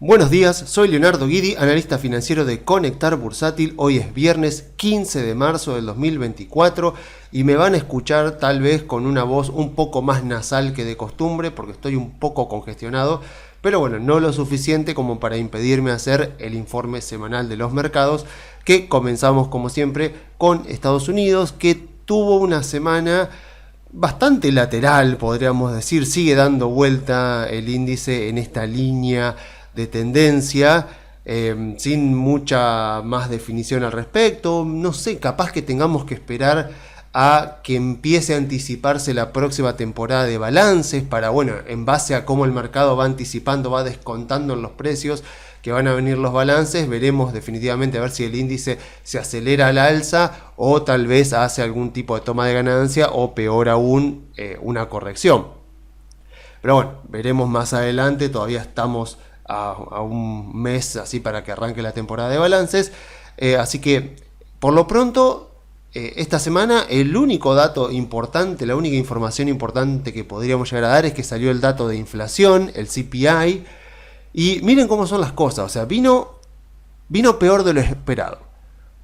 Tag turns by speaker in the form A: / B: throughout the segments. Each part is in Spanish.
A: Buenos días, soy Leonardo Guidi, analista financiero de Conectar Bursátil. Hoy es viernes 15 de marzo del 2024 y me van a escuchar tal vez con una voz un poco más nasal que de costumbre porque estoy un poco congestionado, pero bueno, no lo suficiente como para impedirme hacer el informe semanal de los mercados, que comenzamos como siempre con Estados Unidos, que tuvo una semana bastante lateral, podríamos decir. Sigue dando vuelta el índice en esta línea de tendencia, sin mucha más definición al respecto. No sé, capaz que tengamos que esperar a que empiece a anticiparse la próxima temporada de balances para, bueno, en base a cómo el mercado va anticipando, va descontando en los precios que van a venir los balances, veremos definitivamente a ver si el índice se acelera al alza o tal vez hace algún tipo de toma de ganancia o peor aún, una corrección. Pero bueno, veremos más adelante. Todavía estamos a un mes así para que arranque la temporada de balances, así que por lo pronto esta semana el único dato importante, la única información importante que podríamos llegar a dar es que salió el dato de inflación, el CPI, y miren cómo son las cosas. O sea, vino peor de lo esperado.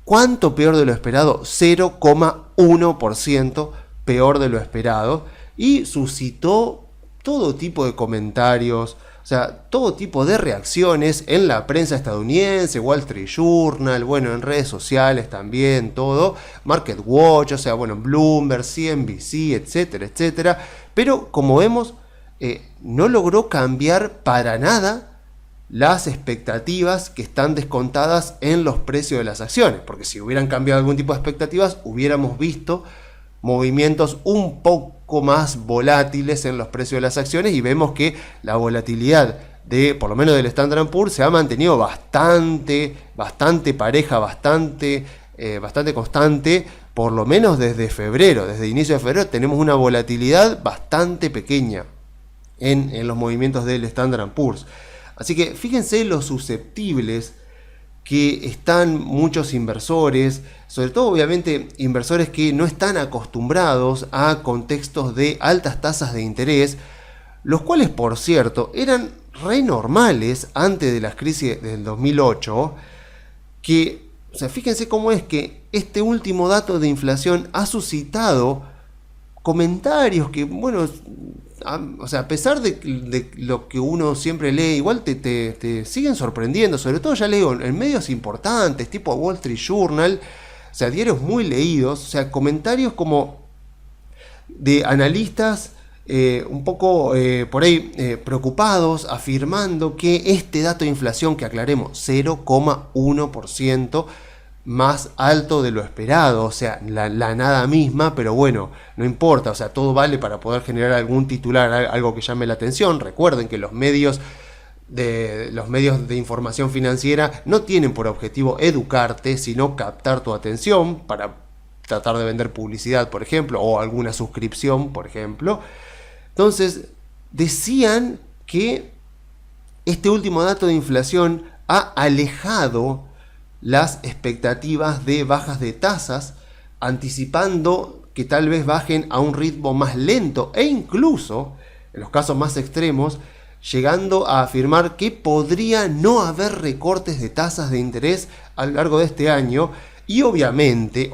A: ¿Cuánto peor de lo esperado? 0,1% peor de lo esperado, y suscitó todo tipo de comentarios, o sea, todo tipo de reacciones en la prensa estadounidense, Wall Street Journal, bueno, en redes sociales también, todo, Market Watch, o sea, bueno, Bloomberg, CNBC, etcétera, etcétera. Pero como vemos, no logró cambiar para nada las expectativas que están descontadas en los precios de las acciones, porque si hubieran cambiado algún tipo de expectativas, hubiéramos visto movimientos un poco más volátiles en los precios de las acciones, y vemos que la volatilidad de, por lo menos del Standard & Poor's, se ha mantenido bastante pareja, bastante constante, por lo menos desde febrero. Desde inicio de febrero tenemos una volatilidad bastante pequeña en los movimientos del Standard & Poor's. Así que fíjense lo susceptibles que están muchos inversores, sobre todo obviamente inversores que no están acostumbrados a contextos de altas tasas de interés, los cuales, por cierto, eran re normales antes de las crisis del 2008, que, o sea, fíjense cómo es que este último dato de inflación ha suscitado comentarios que, bueno, o sea, a pesar de lo que uno siempre lee, igual te siguen sorprendiendo. Sobre todo ya leo en medios importantes, tipo Wall Street Journal, o sea, diarios muy leídos, o sea, comentarios como de analistas un poco por ahí preocupados, afirmando que este dato de inflación, que aclaremos, 0,1%, más alto de lo esperado, o sea, la nada misma, pero bueno, no importa, o sea, todo vale para poder generar algún titular, algo que llame la atención. Recuerden que los medios de información financiera no tienen por objetivo educarte, sino captar tu atención para tratar de vender publicidad, por ejemplo, o alguna suscripción, por ejemplo. Entonces, decían que este último dato de inflación ha alejado las expectativas de bajas de tasas, anticipando que tal vez bajen a un ritmo más lento, e incluso, en los casos más extremos, llegando a afirmar que podría no haber recortes de tasas de interés a lo largo de este año, y obviamente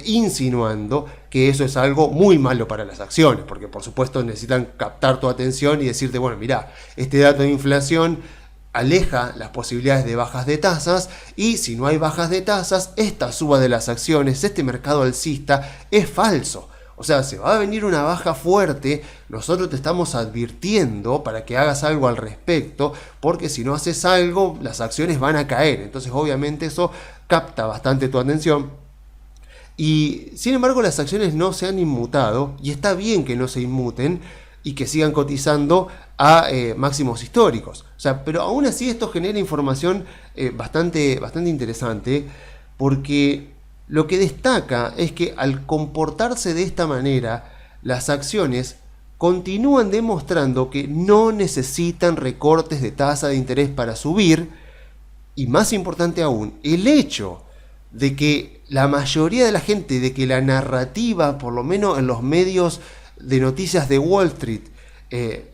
A: insinuando que eso es algo muy malo para las acciones, porque por supuesto necesitan captar tu atención y decirte, bueno, mirá, este dato de inflación aleja las posibilidades de bajas de tasas, y si no hay bajas de tasas, esta suba de las acciones, este mercado alcista, es falso. O sea, se va a venir una baja fuerte, nosotros te estamos advirtiendo para que hagas algo al respecto, porque si no haces algo, las acciones van a caer. Entonces, obviamente, eso capta bastante tu atención. Y, sin embargo, las acciones no se han inmutado, y está bien que no se inmuten y que sigan cotizando a máximos históricos. O sea, pero aún así esto genera información bastante interesante, porque lo que destaca es que al comportarse de esta manera, las acciones continúan demostrando que no necesitan recortes de tasa de interés para subir, y más importante aún, el hecho de que la mayoría de la gente, de que la narrativa, por lo menos en los medios de noticias de Wall Street,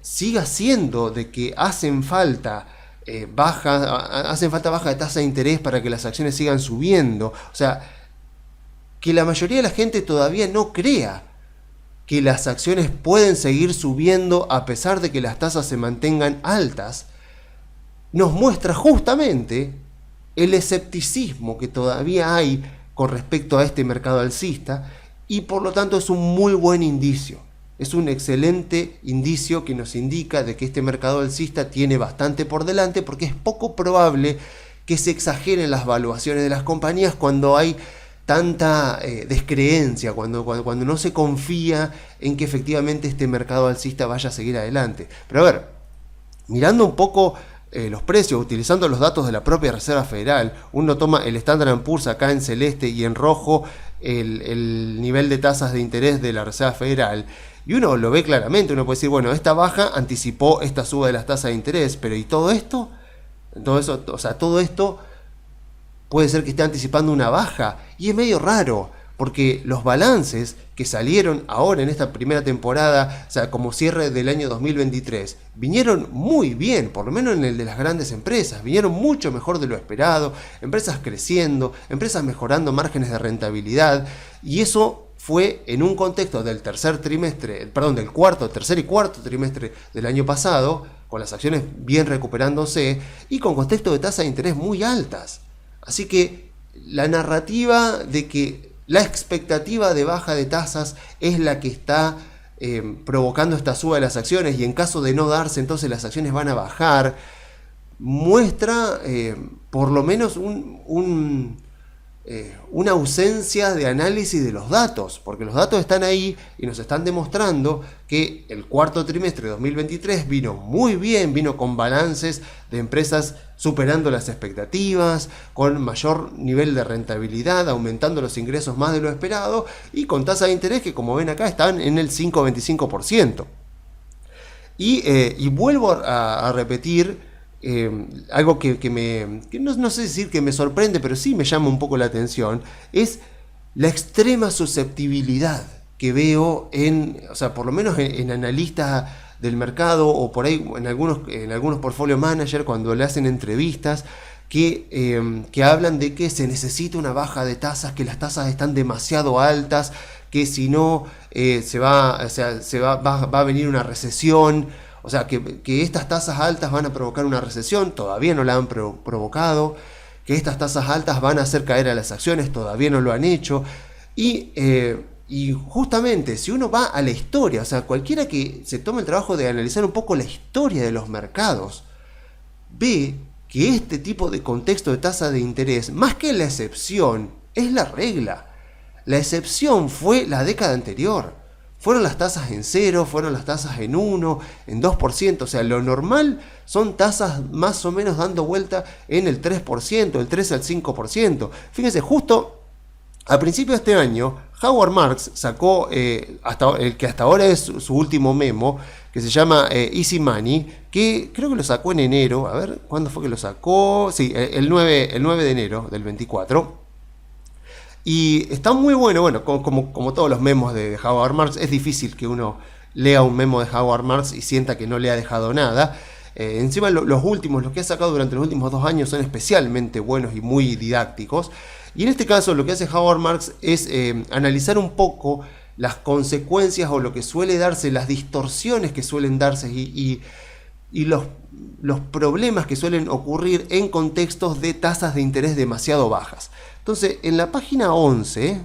A: siga siendo de que hacen falta hacen falta baja de tasa de interés para que las acciones sigan subiendo. O sea, que la mayoría de la gente todavía no crea que las acciones pueden seguir subiendo a pesar de que las tasas se mantengan altas, nos muestra justamente el escepticismo que todavía hay con respecto a este mercado alcista, y por lo tanto es un muy buen indicio. Es un excelente indicio que nos indica de que este mercado alcista tiene bastante por delante, porque es poco probable que se exageren las valuaciones de las compañías cuando hay tanta descreencia, cuando no se confía en que efectivamente este mercado alcista vaya a seguir adelante. Pero a ver, mirando un poco los precios, utilizando los datos de la propia Reserva Federal, uno toma el Standard & Poor's acá en celeste y en rojo el nivel de tasas de interés de la Reserva Federal, y uno lo ve claramente. Uno puede decir, bueno, esta baja anticipó esta suba de las tasas de interés, pero ¿y todo esto? Todo esto puede ser que esté anticipando una baja, y es medio raro, porque los balances que salieron ahora en esta primera temporada, o sea, como cierre del año 2023, vinieron muy bien, por lo menos en el de las grandes empresas, vinieron mucho mejor de lo esperado, empresas creciendo, empresas mejorando márgenes de rentabilidad, y eso fue en un contexto del tercer y cuarto trimestre del año pasado, con las acciones bien recuperándose y con contexto de tasas de interés muy altas. Así que la narrativa de que la expectativa de baja de tasas es la que está provocando esta suba de las acciones, y en caso de no darse, entonces las acciones van a bajar, muestra por lo menos una ausencia de análisis de los datos, porque los datos están ahí y nos están demostrando que el cuarto trimestre de 2023 vino muy bien, vino con balances de empresas superando las expectativas, con mayor nivel de rentabilidad, aumentando los ingresos más de lo esperado, y con tasas de interés que, como ven acá, están en el 5,25%. Y vuelvo a repetir algo que no sé decir que me sorprende, pero sí me llama un poco la atención, es la extrema susceptibilidad que veo por lo menos en analistas del mercado, o por ahí en algunos portfolio managers, cuando le hacen entrevistas, que hablan de que se necesita una baja de tasas, que las tasas están demasiado altas, que si no va a venir una recesión. O sea, que estas tasas altas van a provocar una recesión, todavía no la han provocado, que estas tasas altas van a hacer caer a las acciones, todavía no lo han hecho. Y justamente, si uno va a la historia, o sea, cualquiera que se tome el trabajo de analizar un poco la historia de los mercados, ve que este tipo de contexto de tasa de interés, más que la excepción, es la regla. La excepción fue la década anterior. Fueron las tasas en 0, fueron las tasas en 1, en 2%. O sea, lo normal son tasas más o menos dando vuelta en el 3%, el 3 al 5%. Fíjense, justo a principios de este año, Howard Marks sacó el que hasta ahora es su último memo, que se llama Easy Money, que creo que lo sacó en enero. A ver, ¿cuándo fue que lo sacó? Sí, el 9 de enero del 24. Y está muy bueno, como todos los memos de Howard Marks, es difícil que uno lea un memo de Howard Marks y sienta que no le ha dejado nada. Encima los que ha sacado durante los últimos 2 años son especialmente buenos y muy didácticos. Y en este caso lo que hace Howard Marks es analizar un poco las consecuencias, o lo que suele darse, las distorsiones que suelen darse y los problemas que suelen ocurrir en contextos de tasas de interés demasiado bajas. Entonces, en la página 11,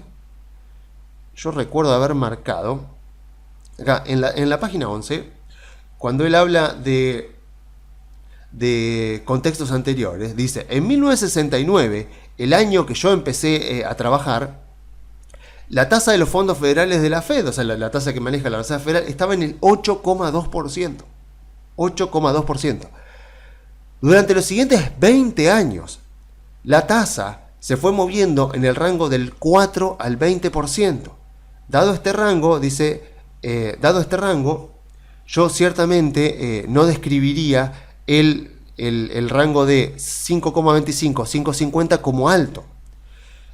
A: yo recuerdo haber marcado, acá en la página 11, cuando él habla de contextos anteriores, dice, en 1969, el año que yo empecé a trabajar, la tasa de los fondos federales de la Fed, o sea, la tasa que maneja la Reserva Federal, estaba en el 8,2%. 8,2%. Durante los siguientes 20 años, la tasa se fue moviendo en el rango del 4 al 20%. Dado este rango, yo ciertamente no describiría el rango de 5,25, 5,50 como alto.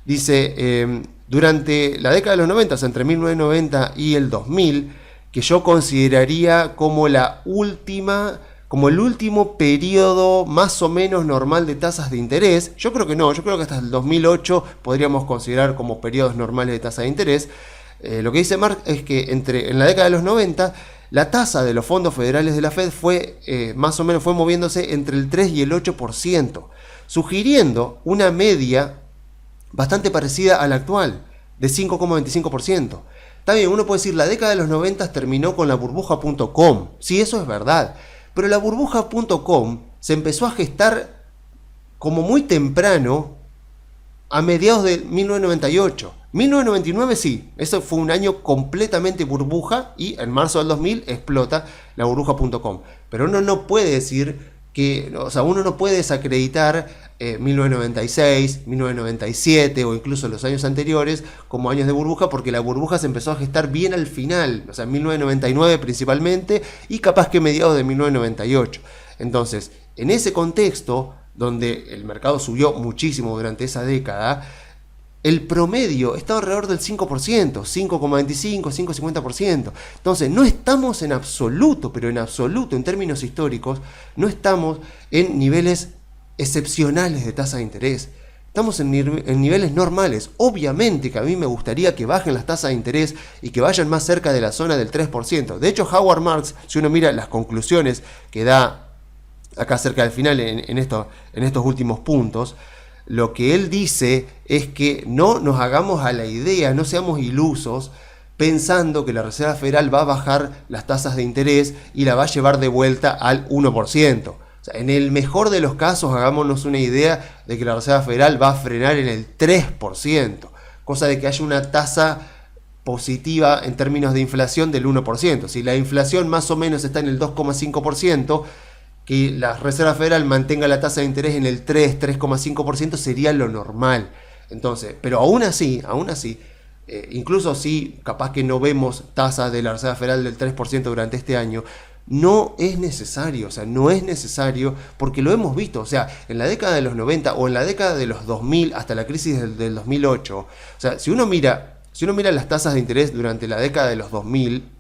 A: Dice, durante la década de los 90, o sea, entre 1990 y el 2000, que yo consideraría como la última como el último periodo más o menos normal de tasas de interés. Yo creo que no, yo creo que hasta el 2008 podríamos considerar como periodos normales de tasa de interés. Lo que dice Mark es que en la década de los 90 la tasa de los fondos federales de la Fed fue más o menos fue moviéndose entre el 3 y el 8%, sugiriendo una media bastante parecida a la actual, de 5,25%. Está bien, uno puede decir, la década de los 90 terminó con la burbuja.com. Sí, eso es verdad. Pero la burbuja.com se empezó a gestar como muy temprano, a mediados de 1998. 1999 sí, eso fue un año completamente burbuja y en marzo del 2000 explota la burbuja.com. Pero uno no puede decir que, o sea, uno no puede desacreditar 1996, 1997 o incluso los años anteriores como años de burbuja, porque la burbuja se empezó a gestar bien al final, o sea, en 1999 principalmente y capaz que mediados de 1998. Entonces, en ese contexto, donde el mercado subió muchísimo durante esa década, el promedio está alrededor del 5%, 5,25, 5,50%. Entonces, no estamos en absoluto, pero en absoluto, en términos históricos, no estamos en niveles excepcionales de tasa de interés. Estamos en niveles normales. Obviamente que a mí me gustaría que bajen las tasas de interés y que vayan más cerca de la zona del 3%. De hecho, Howard Marks, si uno mira las conclusiones que da acá cerca del final en estos últimos puntos, lo que él dice es que no nos hagamos a la idea, no seamos ilusos pensando que la Reserva Federal va a bajar las tasas de interés y la va a llevar de vuelta al 1%. O sea, en el mejor de los casos, hagámonos una idea de que la Reserva Federal va a frenar en el 3%, cosa de que haya una tasa positiva en términos de inflación del 1%. Si la inflación más o menos está en el 2,5%, que la Reserva Federal mantenga la tasa de interés en el 3,5% sería lo normal. Entonces, pero aún así, incluso si capaz que no vemos tasas de la Reserva Federal del 3% durante este año, no es necesario, porque lo hemos visto, o sea, en la década de los 90 o en la década de los 2000 hasta la crisis del 2008, o sea, si uno mira las tasas de interés durante la década de los 2000,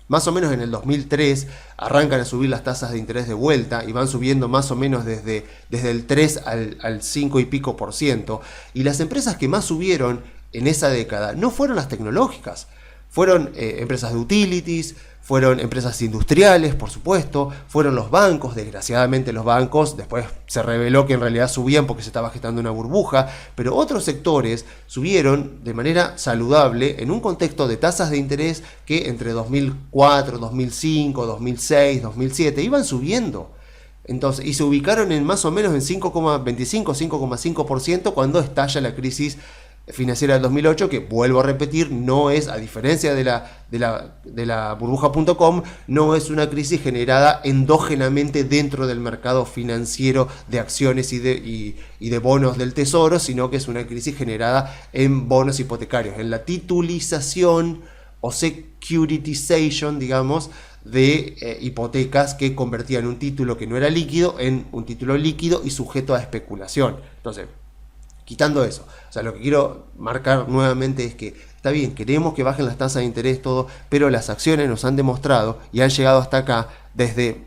A: más o menos en el 2003 arrancan a subir las tasas de interés de vuelta y van subiendo más o menos desde el 3 al 5 y pico por ciento. Y las empresas que más subieron en esa década no fueron las tecnológicas, fueron empresas de utilities, fueron empresas industriales, por supuesto, fueron los bancos. Desgraciadamente los bancos después se reveló que en realidad subían porque se estaba gestando una burbuja, pero otros sectores subieron de manera saludable en un contexto de tasas de interés que entre 2004, 2005, 2006, 2007 iban subiendo. Entonces, y se ubicaron en más o menos en 5,25, 5,5% cuando estalla la crisis financiera del 2008, que vuelvo a repetir, no es, a diferencia de la burbuja.com, no es una crisis generada endógenamente dentro del mercado financiero de acciones y de bonos del tesoro, sino que es una crisis generada en bonos hipotecarios, en la titulización o securitization, digamos, de hipotecas que convertían un título que no era líquido en un título líquido y sujeto a especulación. Entonces, quitando eso, o sea, lo que quiero marcar nuevamente es que está bien, queremos que bajen las tasas de interés, todo, pero las acciones nos han demostrado y han llegado hasta acá desde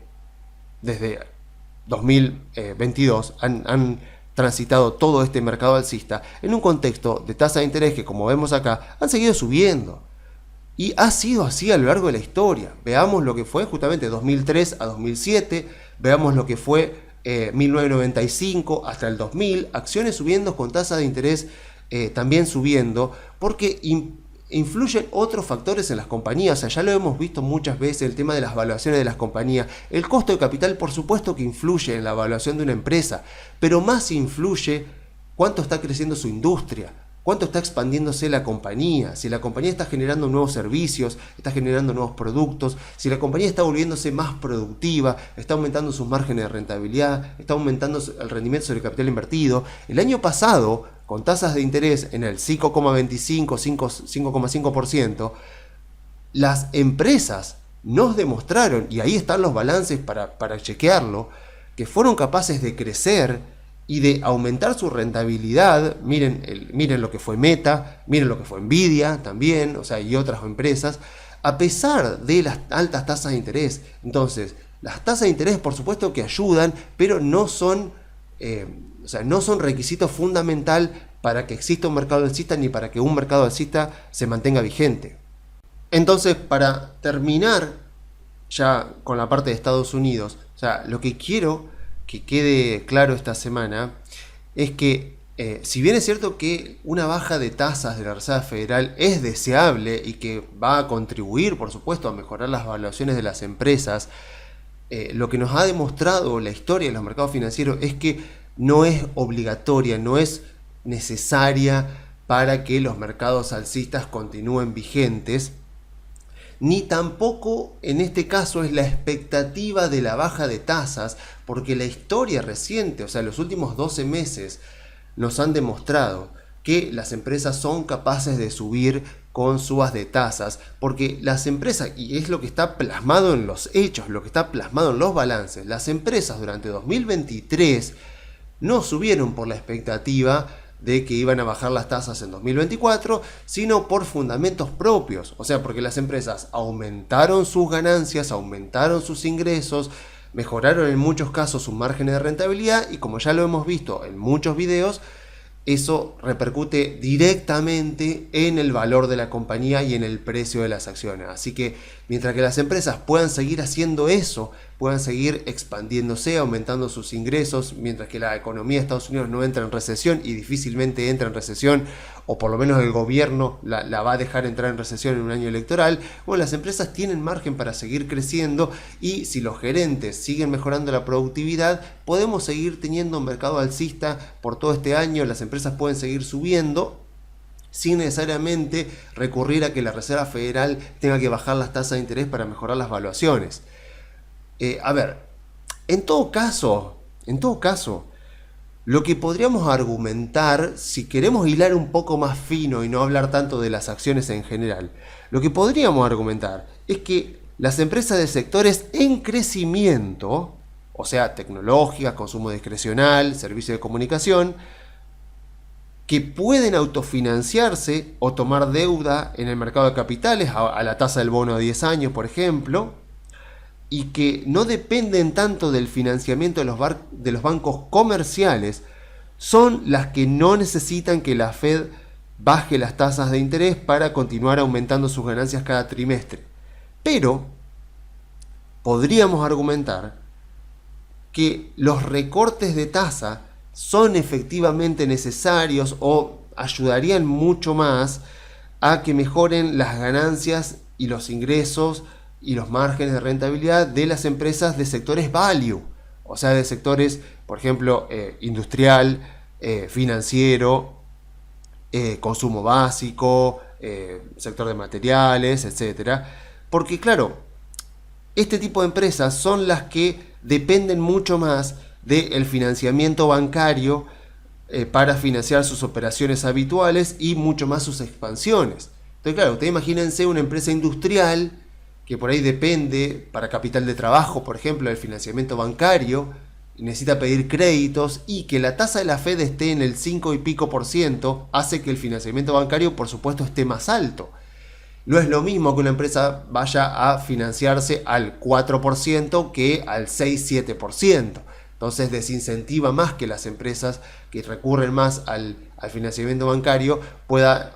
A: 2022, han transitado todo este mercado alcista en un contexto de tasa de interés que, como vemos acá, han seguido subiendo. Y ha sido así a lo largo de la historia. Veamos lo que fue justamente 2003 a 2007, veamos lo que fue 1995 hasta el 2000, acciones subiendo con tasa de interés también subiendo, porque influyen otros factores en las compañías. O sea, ya lo hemos visto muchas veces, el tema de las valuaciones de las compañías. El costo de capital, por supuesto que influye en la evaluación de una empresa, pero más influye cuánto está creciendo su industria, cuánto está expandiéndose la compañía, si la compañía está generando nuevos servicios, está generando nuevos productos, si la compañía está volviéndose más productiva, está aumentando sus márgenes de rentabilidad, está aumentando el rendimiento sobre el capital invertido. El año pasado, con tasas de interés en el 5,25, 5,5%, las empresas nos demostraron, y ahí están los balances para chequearlo, que fueron capaces de crecer y de aumentar su rentabilidad. Miren lo que fue Meta, miren lo que fue Nvidia también, o sea, y otras empresas, a pesar de las altas tasas de interés. Entonces, Las tasas de interés, por supuesto que ayudan, pero no son, no son requisito fundamental para que exista un mercado alcista ni para que un mercado alcista se mantenga vigente. Entonces, para terminar ya con la parte de Estados Unidos, lo que quiero que quede claro esta semana es que si bien es cierto que una baja de tasas de la Reserva Federal es deseable y que va a contribuir, por supuesto, a mejorar las valuaciones de las empresas, lo que nos ha demostrado la historia de los mercados financieros es que no es obligatoria, no es necesaria para que los mercados alcistas continúen vigentes, ni tampoco en este caso es la expectativa de la baja de tasas, porque la historia reciente, los últimos 12 meses, nos han demostrado que las empresas son capaces de subir con subas de tasas, porque las empresas, y es lo que está plasmado en los hechos, lo que está plasmado en los balances, las empresas durante 2023 no subieron por la expectativa de que iban a bajar las tasas en 2024, sino por fundamentos propios, porque las empresas aumentaron sus ganancias, aumentaron sus ingresos, mejoraron en muchos casos sus márgenes de rentabilidad y como ya lo hemos visto en muchos videos, eso repercute directamente en el valor de la compañía y en el precio de las acciones. Así que mientras que las empresas puedan seguir haciendo eso, puedan seguir expandiéndose, aumentando sus ingresos, mientras que la economía de Estados Unidos no entra en recesión y difícilmente entra en recesión, o por lo menos el gobierno la va a dejar entrar en recesión en un año electoral, las empresas tienen margen para seguir creciendo y si los gerentes siguen mejorando la productividad, podemos seguir teniendo un mercado alcista por todo este año, las empresas pueden seguir subiendo sin necesariamente recurrir a que la Reserva Federal tenga que bajar las tasas de interés para mejorar las valuaciones. En todo caso, lo que podríamos argumentar, si queremos hilar un poco más fino y no hablar tanto de las acciones en general, lo que podríamos argumentar es que las empresas de sectores en crecimiento, tecnológicas, consumo discrecional, servicio de comunicación, que pueden autofinanciarse o tomar deuda en el mercado de capitales a la tasa del bono a 10 años, por ejemplo, y que no dependen tanto del financiamiento de los bancos comerciales, son las que no necesitan que la Fed baje las tasas de interés para continuar aumentando sus ganancias cada trimestre. Pero podríamos argumentar que los recortes de tasa son efectivamente necesarios o ayudarían mucho más a que mejoren las ganancias y los ingresos y los márgenes de rentabilidad de las empresas de sectores value, de sectores, por ejemplo, industrial, financiero, consumo básico, sector de materiales, etc. Porque claro, este tipo de empresas son las que dependen mucho más del financiamiento bancario para financiar sus operaciones habituales y mucho más sus expansiones. Entonces claro, ustedes imagínense una empresa industrial que por ahí depende para capital de trabajo, por ejemplo, del financiamiento bancario, y necesita pedir créditos y que la tasa de la Fed esté en el 5 y pico %, hace que el financiamiento bancario, por supuesto, esté más alto. No es lo mismo que una empresa vaya a financiarse al 4% que al 6-7%. Entonces desincentiva más que las empresas que recurren más al financiamiento bancario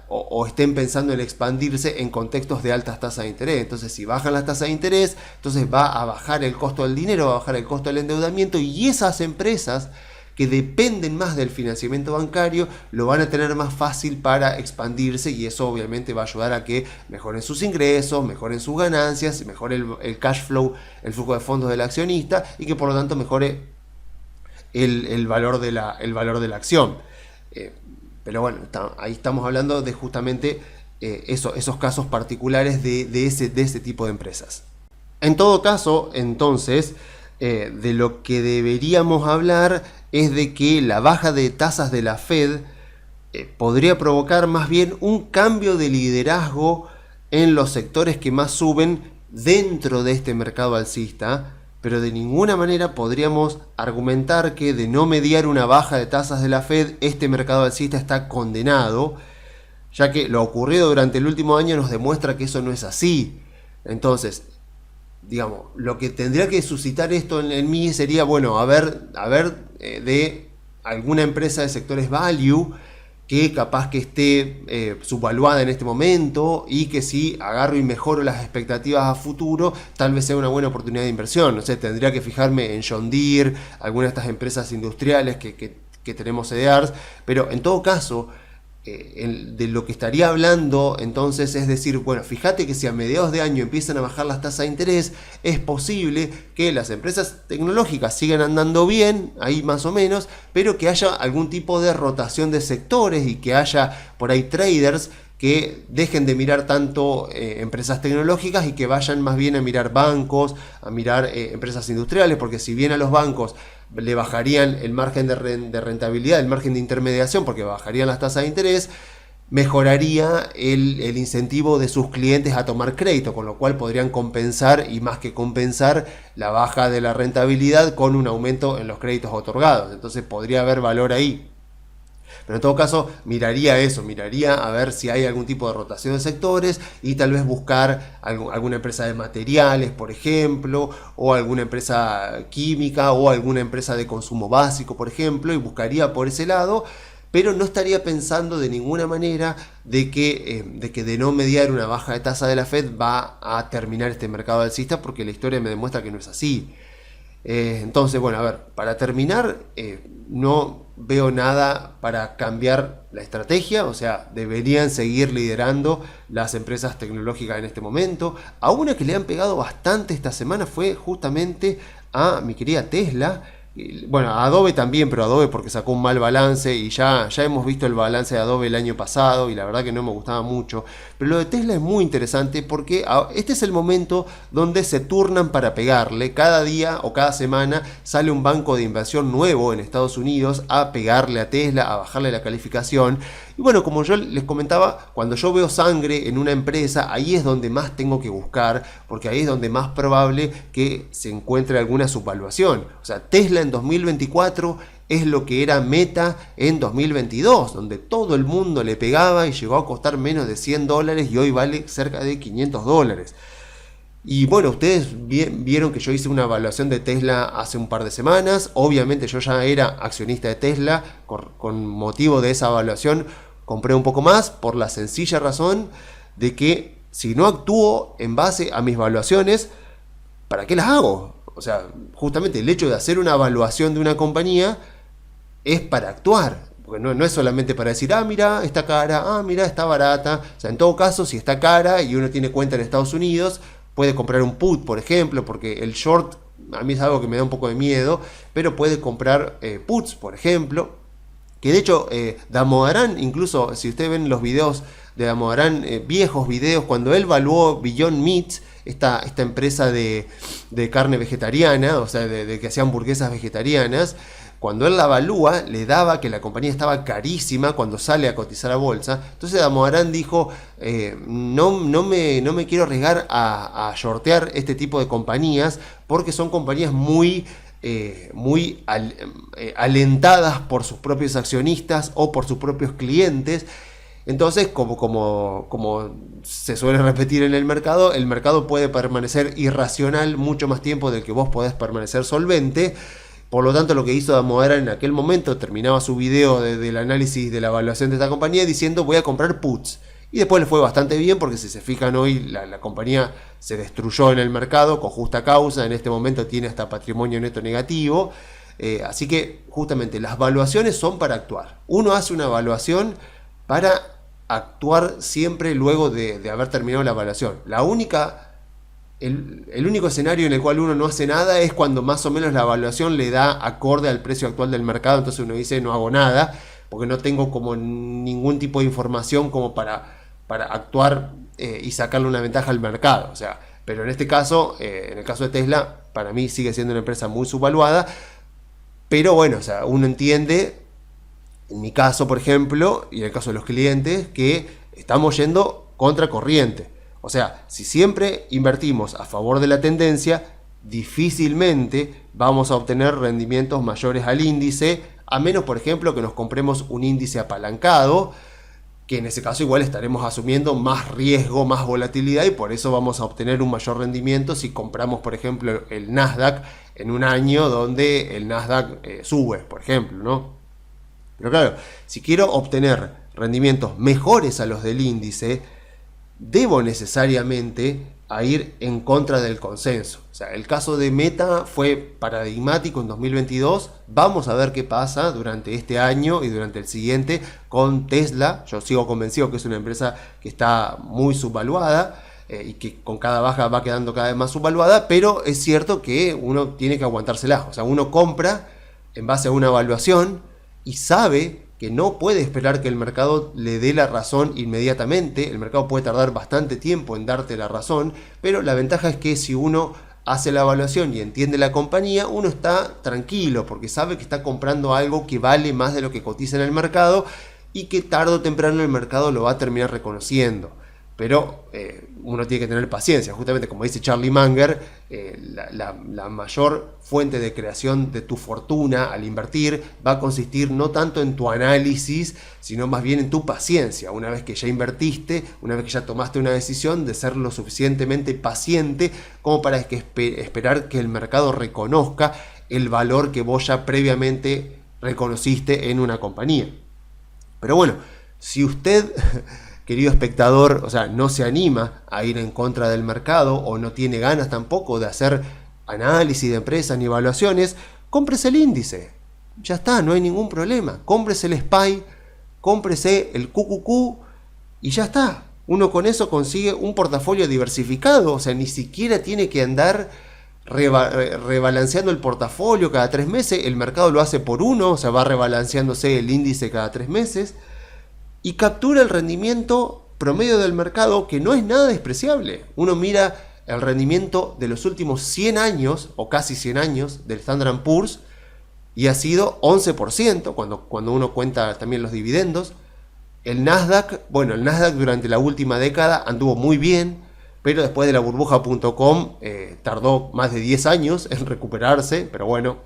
A: o estén pensando en expandirse en contextos de altas tasas de interés. Entonces si bajan las tasas de interés, entonces va a bajar el costo del dinero, va a bajar el costo del endeudamiento y esas empresas que dependen más del financiamiento bancario lo van a tener más fácil para expandirse y eso obviamente va a ayudar a que mejoren sus ingresos, mejoren sus ganancias, mejore el cash flow, el flujo de fondos del accionista y que por lo tanto mejore el valor de la acción. Pero bueno, ahí estamos hablando de justamente esos casos particulares de ese tipo de empresas. En todo caso, entonces, de lo que deberíamos hablar es de que la baja de tasas de la Fed podría provocar más bien un cambio de liderazgo en los sectores que más suben dentro de este mercado alcista, pero de ninguna manera podríamos argumentar que de no mediar una baja de tasas de la Fed, este mercado alcista está condenado, ya que lo ocurrido durante el último año nos demuestra que eso no es así. Entonces, digamos, lo que tendría que suscitar esto en mí sería, bueno, a ver de alguna empresa de sectores value que capaz que esté subvaluada en este momento y que si agarro y mejoro las expectativas a futuro, tal vez sea una buena oportunidad de inversión. No sé, tendría que fijarme en John Deere, alguna de estas empresas industriales que tenemos CDRs, pero en todo caso, de lo que estaría hablando entonces es decir, bueno, fíjate que si a mediados de año empiezan a bajar las tasas de interés, es posible que las empresas tecnológicas sigan andando bien, ahí más o menos, pero que haya algún tipo de rotación de sectores y que haya por ahí traders que dejen de mirar tanto empresas tecnológicas y que vayan más bien a mirar bancos, a mirar empresas industriales, porque si bien a los bancos le bajarían el margen de rentabilidad, el margen de intermediación, porque bajarían las tasas de interés, mejoraría el incentivo de sus clientes a tomar crédito, con lo cual podrían compensar, y más que compensar, la baja de la rentabilidad con un aumento en los créditos otorgados. Entonces podría haber valor ahí. Pero en todo caso, miraría a ver si hay algún tipo de rotación de sectores y tal vez buscar alguna empresa de materiales, por ejemplo, o alguna empresa química o alguna empresa de consumo básico, por ejemplo, y buscaría por ese lado, pero no estaría pensando de ninguna manera de que de no mediar una baja de tasa de la Fed va a terminar este mercado alcista, porque la historia me demuestra que no es así. Entonces, bueno, a ver, para terminar, no veo nada para cambiar la estrategia, o sea, deberían seguir liderando las empresas tecnológicas en este momento. A una que le han pegado bastante esta semana fue justamente a mi querida Tesla. Bueno, a Adobe también, pero Adobe porque sacó un mal balance y ya hemos visto el balance de Adobe el año pasado y la verdad que no me gustaba mucho. Pero lo de Tesla es muy interesante porque este es el momento donde se turnan para pegarle. Cada día o cada semana sale un banco de inversión nuevo en Estados Unidos a pegarle a Tesla, a bajarle la calificación. Y bueno, como yo les comentaba, cuando yo veo sangre en una empresa, ahí es donde más tengo que buscar, porque ahí es donde más probable que se encuentre alguna subvaluación. O sea, Tesla en 2024 es lo que era Meta en 2022, donde todo el mundo le pegaba y llegó a costar menos de $100 y hoy vale cerca de $500. Y bueno, ustedes vieron que yo hice una evaluación de Tesla hace un par de semanas. Obviamente yo ya era accionista de Tesla. Con motivo de esa evaluación compré un poco más por la sencilla razón de que si no actúo en base a mis evaluaciones, ¿para qué las hago? O sea, justamente el hecho de hacer una evaluación de una compañía es para actuar. Porque no es solamente para decir, mira, está cara, mira, está barata. O sea, en todo caso, si está cara y uno tiene cuenta en Estados Unidos, puede comprar un put, por ejemplo, porque el short a mí es algo que me da un poco de miedo, pero puede comprar puts, por ejemplo, que de hecho Damodaran, incluso si ustedes ven los videos de Damodaran, viejos videos, cuando él valuó Beyond Meat, esta empresa de carne vegetariana, o sea, de que hacía hamburguesas vegetarianas, cuando él la evalúa, le daba que la compañía estaba carísima cuando sale a cotizar a bolsa. Entonces Damodaran dijo, no me quiero arriesgar a shortear este tipo de compañías porque son compañías muy alentadas por sus propios accionistas o por sus propios clientes. Entonces, como se suele repetir en el mercado puede permanecer irracional mucho más tiempo del que vos podés permanecer solvente. Por lo tanto, lo que hizo Damodaran en aquel momento, terminaba su video del análisis de la evaluación de esta compañía diciendo voy a comprar puts. Y después le fue bastante bien porque si se fijan hoy la compañía se destruyó en el mercado con justa causa. En este momento tiene hasta patrimonio neto negativo. Así que justamente las evaluaciones son para actuar. Uno hace una evaluación para actuar siempre luego de haber terminado la evaluación. El único escenario en el cual uno no hace nada es cuando más o menos la evaluación le da acorde al precio actual del mercado. Entonces uno dice no hago nada porque no tengo como ningún tipo de información como para actuar y sacarle una ventaja al mercado. O sea, pero en este caso, en el caso de Tesla, para mí sigue siendo una empresa muy subvaluada. Pero bueno, o sea, uno entiende, en mi caso por ejemplo, y en el caso de los clientes, que estamos yendo contra corriente. O sea, si siempre invertimos a favor de la tendencia, difícilmente vamos a obtener rendimientos mayores al índice, a menos, por ejemplo, que nos compremos un índice apalancado, que en ese caso igual estaremos asumiendo más riesgo, más volatilidad, y por eso vamos a obtener un mayor rendimiento si compramos, por ejemplo, el Nasdaq en un año donde el Nasdaq sube, por ejemplo, ¿no? Pero claro, si quiero obtener rendimientos mejores a los del índice, debo necesariamente a ir en contra del consenso. O sea, el caso de Meta fue paradigmático en 2022. Vamos a ver qué pasa durante este año y durante el siguiente con Tesla. Yo sigo convencido que es una empresa que está muy subvaluada y que con cada baja va quedando cada vez más subvaluada, pero es cierto que uno tiene que aguantársela. O sea, uno compra en base a una evaluación y sabe que no puede esperar que el mercado le dé la razón inmediatamente. El mercado puede tardar bastante tiempo en darte la razón, pero la ventaja es que si uno hace la evaluación y entiende la compañía, uno está tranquilo porque sabe que está comprando algo que vale más de lo que cotiza en el mercado y que tarde o temprano el mercado lo va a terminar reconociendo. Pero uno tiene que tener paciencia. Justamente como dice Charlie Munger, la mayor fuente de creación de tu fortuna al invertir va a consistir no tanto en tu análisis, sino más bien en tu paciencia. Una vez que ya invertiste, una vez que ya tomaste una decisión, de ser lo suficientemente paciente como para esperar que el mercado reconozca el valor que vos ya previamente reconociste en una compañía. Pero bueno, si usted... querido espectador, o sea, no se anima a ir en contra del mercado o no tiene ganas tampoco de hacer análisis de empresas ni evaluaciones, cómprese el índice. Ya está, no hay ningún problema. Cómprese el SPY, cómprese el QQQ y ya está. Uno con eso consigue un portafolio diversificado, o sea, ni siquiera tiene que andar rebalanceando el portafolio cada 3 meses. El mercado lo hace por uno, o sea, va rebalanceándose el índice cada 3 meses. Y captura el rendimiento promedio del mercado, que no es nada despreciable. Uno mira el rendimiento de los últimos 100 años, o casi 100 años, del Standard & Poor's, y ha sido 11%, cuando uno cuenta también los dividendos. El Nasdaq durante la última década anduvo muy bien, pero después de la burbuja.com tardó más de 10 años en recuperarse, pero bueno,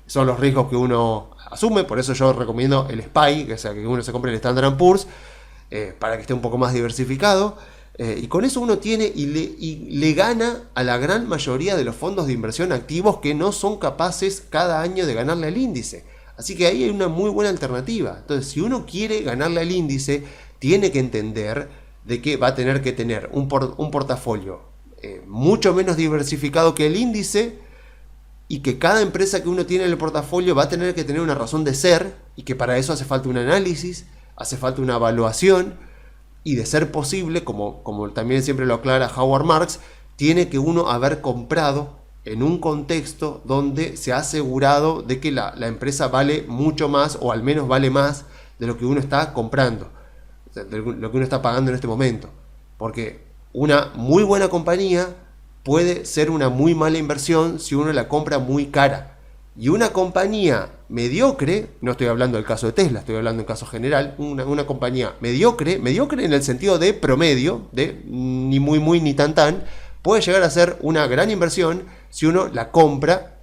A: son los riesgos que uno asume. Por eso yo recomiendo el SPY, o sea, que uno se compre el Standard & Poor's para que esté un poco más diversificado, y con eso uno tiene y le gana a la gran mayoría de los fondos de inversión activos que no son capaces cada año de ganarle al índice. Así que ahí hay una muy buena alternativa. Entonces, si uno quiere ganarle al índice, tiene que entender de que va a tener que tener un portafolio mucho menos diversificado que el índice, y que cada empresa que uno tiene en el portafolio va a tener que tener una razón de ser, y que para eso hace falta un análisis, hace falta una evaluación, y de ser posible, como también siempre lo aclara Howard Marks, tiene que uno haber comprado en un contexto donde se ha asegurado de que la empresa vale mucho más, o al menos vale más de lo que uno está comprando, o sea, de lo que uno está pagando en este momento. Porque una muy buena compañía puede ser una muy mala inversión si uno la compra muy cara. Y una compañía mediocre, no estoy hablando del caso de Tesla, estoy hablando en caso general, una compañía mediocre en el sentido de promedio, de ni muy ni tan, puede llegar a ser una gran inversión si uno la compra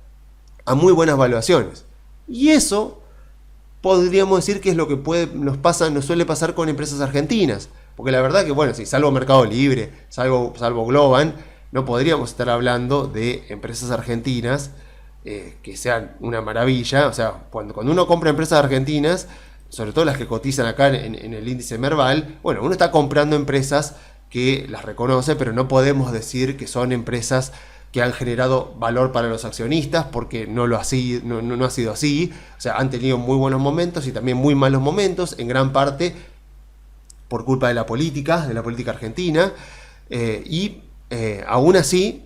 A: a muy buenas valuaciones. Y eso podríamos decir que es lo que nos suele pasar con empresas argentinas. Porque la verdad que, bueno, si salvo Mercado Libre, salvo Globan, no podríamos estar hablando de empresas argentinas que sean una maravilla. O sea, cuando uno compra empresas argentinas, sobre todo las que cotizan acá en el índice Merval, bueno, uno está comprando empresas que las reconoce, pero no podemos decir que son empresas que han generado valor para los accionistas, porque no ha sido así. O sea, han tenido muy buenos momentos y también muy malos momentos, en gran parte por culpa de la política argentina, y aún así,